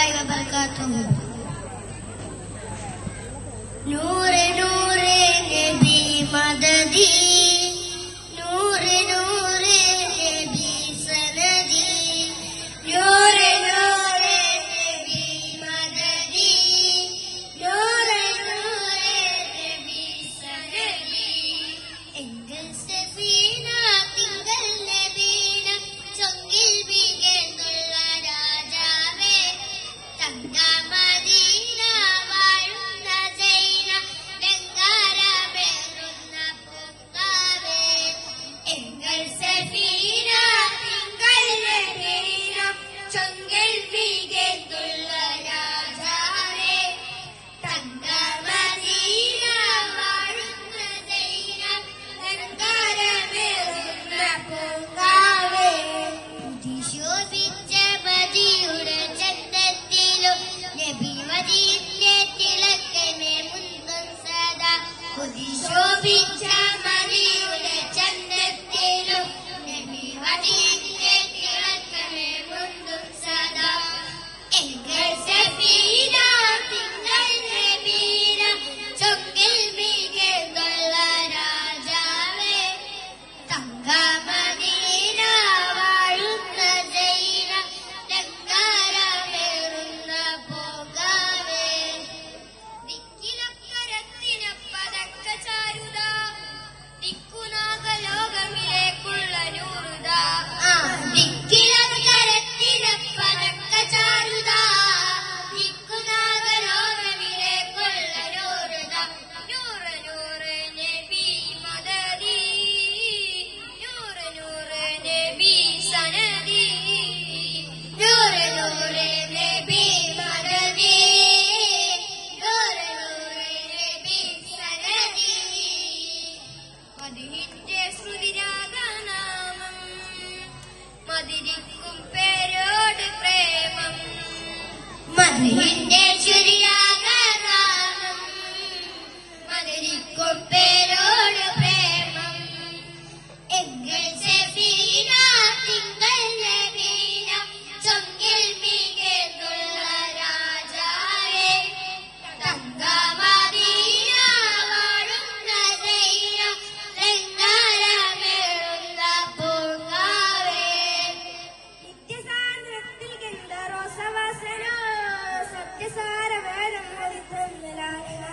warahmatullahi wabarakatuh. Noor noor nabi madadi, noor noor nabi sanadi, noor noor nabi madadi, noor noor nabi sanadi. Engel safina tingal nabina chongil bigendulla rajave tanga madina varunna zaina bengara berunna pokkave. Engel safina tingal nabina chongil bigendulla rajave tanga madina varunna zaina bengara berunna pokkave. ശോഭിച്ച ബദിയുടെ ചന്തത്തിലും നബി മദീനത്തെ തിളക്കമേ മുന്തും സദാ. ശോഭിച്ച മദിയുടെ ചന്തത്തിലും നബി മദീനത്തെ തിളക്കമേ മുന്തും സദാ. എങ്കൽ സഫീന തിങ്കൾ നബീന ചൊങ്കിൽ മികന്തുള്ള രാജാവേ തങ്ക മദീന വാഴുന്ന ജൈന ലങ്കാരമേറുന്ന പോകാവേ. ദിക്കിലക്കരത്തിനപ്പതക്ക ചാരുത ദിക്കുനാഗലോകമിലേക്കുള്ള നൂറുത. ദിക്കിലക്കരത്തിനപ്പതക്ക ചാരുത ദിക്കുനാഗലോകമിലേക്കുള്ള നൂറുത. നൂറ് നൂറ് നബി മദദി, നൂറ് നൂറ് നബി സനദി, നൂറ് നൂറ് നബി മദദി, നൂറ് നൂറ് നബി സനദി. മദിഹിന്റെ ശ്രുതിരാഗനാമം മദിരിക്കും പേരോട് പ്രേമം. മദിഹിന്റെ ശ്രുതിരാഗനാമം മദിരിക്കും പേരോട് പ്രേമം. എങ്കൽ സഫീന തിങ്കൾ നബീന ചൊങ്കിൽ മികന്തുള്ള രാജാവേ തങ്ക മദീന വാഴുന്ന ജൈന ലങ്കാരമേറുന്ന പൂങ്കാവേ. നിത്യസാന്ദ്രത്തിൽ ഗന്ധർവസവാസന സത്യസാരവേദം മൊഴിത്തന്നലായന.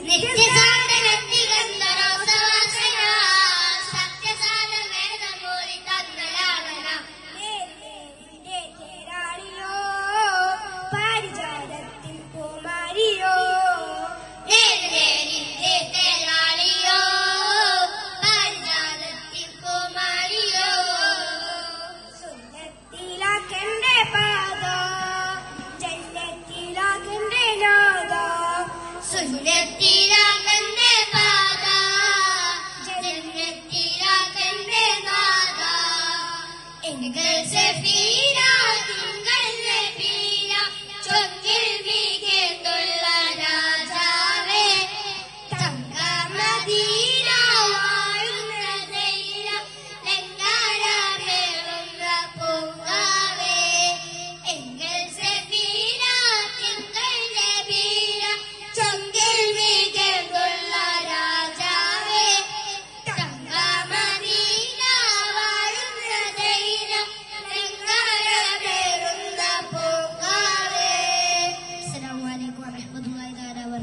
നിത്യസാന്ദ്രത്തിൽ ഗന്ധർവസവാസന സത്യസാരവേദം മൊഴിത്തന്നലായന. നേരിന്റെ തേരാളിയോ പാരിജാതത്തിൻ പൂമാരിയോ, നേരിന്റെ തേരാളിയോ പാരിജാതത്തിൻ പൂമാരിയോ. സുന്നത്തിലാക്കന്റെ പാത ജന്നത്തിലാക്കന്റെ നാദ, സുന്നത്തിലാക്കന്റെ പാത ജന്നത്തിലാക്കന്റെ നാദ. എങ്കൽ സഫീന തിങ്കൾ നബീന ചൊങ്കിൽ മികന്തുള്ള രാജാവേ തങ്ക മദീന വാഴുന്ന ജൈന ലങ്കാരമേറുന്ന പൂങ്കാവേ. എങ്കൽ സഫീന തിങ്കൾ നബീന ചൊങ്കിൽ മികന്തുള്ള രാജാവേ തങ്ക മദീന വാഴുന്ന ജൈന ലങ്കാരമേറുന്ന പൂങ്കാവേ. അസ്സലാമു അലൈക്കും വറഹ്മത്തുള്ളാഹി തആല വബറകാതുഹു.